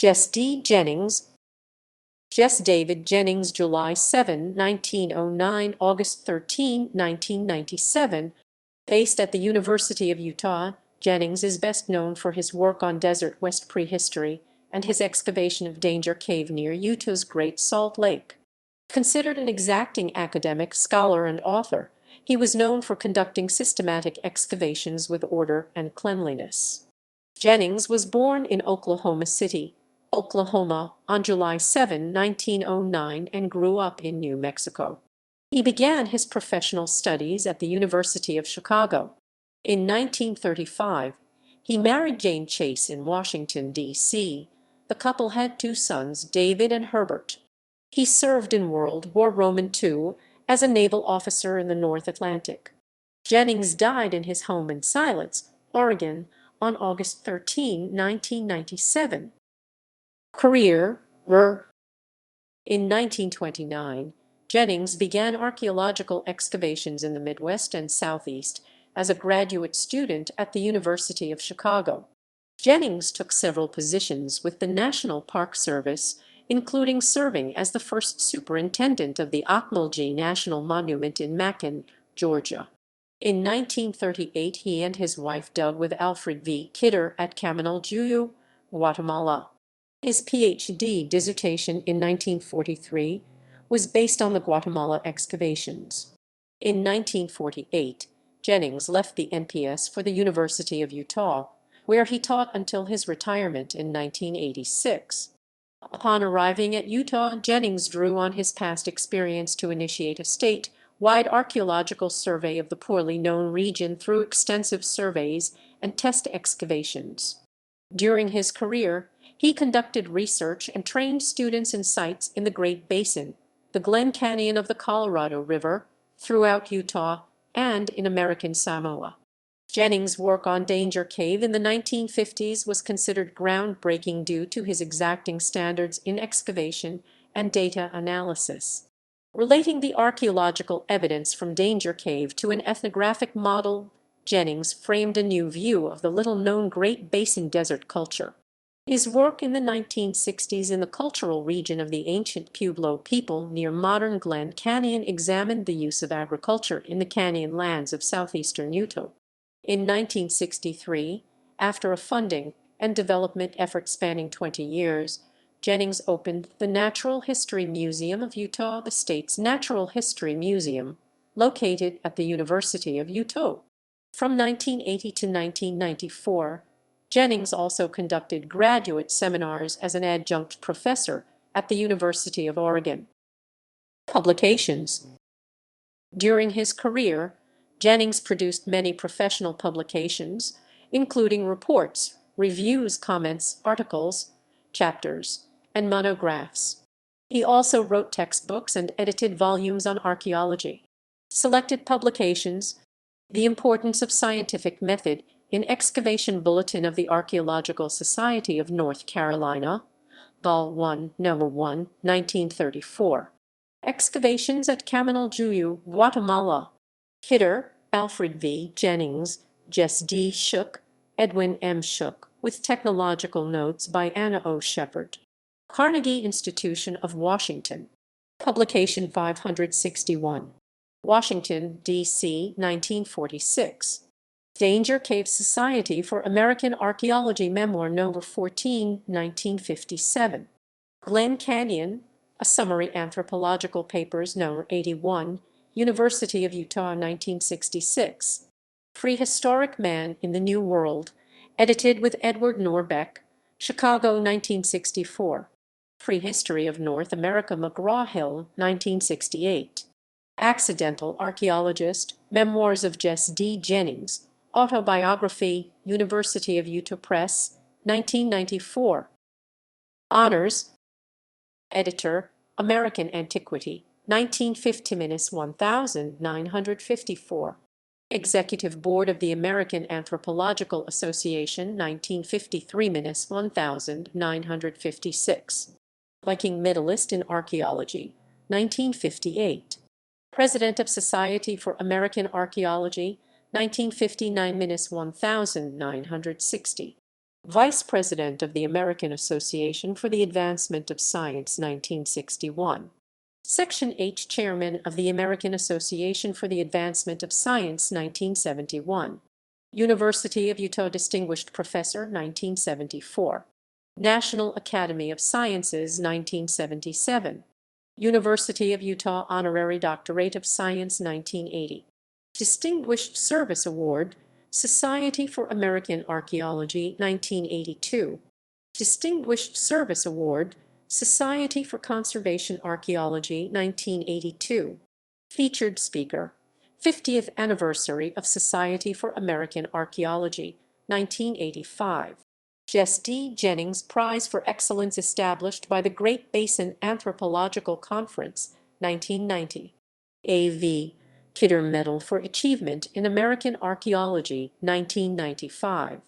D. Jennings, David Jennings, July 7, 1909, August 13, 1997. Based at the University of Utah, Jennings is best known for his work on Desert West prehistory and his excavation of Danger Cave near Utah's Great Salt Lake. Considered an exacting academic, scholar, and author, he was known for conducting systematic excavations with order and cleanliness. Jennings was born in Oklahoma City, Oklahoma, on July 7, 1909, and grew up in New Mexico. He began his professional studies at the University of Chicago. In 1935, he married Jane Chase in Washington, D.C. The couple had two sons, David and Herbert. He served in World War II as a naval officer in the North Atlantic. Jennings died in his home in Siletz, Oregon, on August 13, 1997. Career. In 1929, Jennings began archaeological excavations in the Midwest and Southeast as a graduate student at the University of Chicago. Jennings took several positions with the National Park Service, including serving as the first superintendent of the Ocmulgee National Monument in Macon, Georgia. In 1938, he and his wife dug with Alfred V. Kidder at Caminaljuyu, Guatemala. His Ph.D. dissertation in 1943 was based on the Guatemala excavations. In 1948, Jennings left the NPS for the University of Utah, where he taught until his retirement in 1986. Upon arriving at Utah, Jennings drew on his past experience to initiate a state-wide archaeological survey of the poorly known region through extensive surveys and test excavations. During his career, he conducted research and trained students in sites in the Great Basin, the Glen Canyon of the Colorado River, throughout Utah, and in American Samoa. Jennings' work on Danger Cave in the 1950s was considered groundbreaking due to his exacting standards in excavation and data analysis. Relating the archaeological evidence from Danger Cave to an ethnographic model, Jennings framed a new view of the little-known Great Basin desert culture. His work in the 1960s in the cultural region of the ancient Pueblo people near modern Glen Canyon examined the use of agriculture in the canyon lands of southeastern Utah. In 1963, after a funding and development effort spanning 20 years, Jennings opened the Natural History Museum of Utah, the state's natural history museum, located at the University of Utah. From 1980 to 1994, Jennings also conducted graduate seminars as an adjunct professor at the University of Oregon. Publications. During his career, Jennings produced many professional publications, including reports, reviews, comments, articles, chapters, and monographs. He also wrote textbooks and edited volumes on archaeology. Selected publications: The Importance of Scientific Method in Excavation Bulletin of the Archaeological Society of North Carolina, Vol. 1, No. 1, 1934. Excavations at Caminaljuyu, Guatemala. Kidder, Alfred V. Jennings, Jess D. Shook, Edwin M. Shook, with technological notes by Anna O. Shepard. Carnegie Institution of Washington. Publication 561. Washington, D.C., 1946. Danger Cave Society for American Archaeology, Memoir No. 14, 1957. Glen Canyon, A Summary Anthropological Papers No. 81, University of Utah, 1966. Prehistoric Man in the New World, edited with Edward Norbeck, Chicago, 1964. Prehistory of North America, McGraw-Hill, 1968. Accidental Archaeologist, Memoirs of Jess D. Jennings, Autobiography, University of Utah Press, 1994. Honors. Editor, American Antiquity, 1950–1954. Executive Board of the American Anthropological Association, 1953–1956. Viking Medalist in Archaeology, 1958. President of Society for American Archaeology, 1959–1960. Vice President of the American Association for the Advancement of Science, 1961. Section H, Chairman of the American Association for the Advancement of Science, 1971. University of Utah Distinguished Professor, 1974. National Academy of Sciences, 1977. University of Utah Honorary Doctorate of Science, 1980. Distinguished Service Award, Society for American Archaeology, 1982. Distinguished Service Award, Society for Conservation Archaeology, 1982. Featured Speaker, 50th Anniversary of Society for American Archaeology, 1985. D. Jennings Prize for Excellence established by the Great Basin Anthropological Conference, 1990. A.V. Kidder Medal for Achievement in American Archaeology, 1995.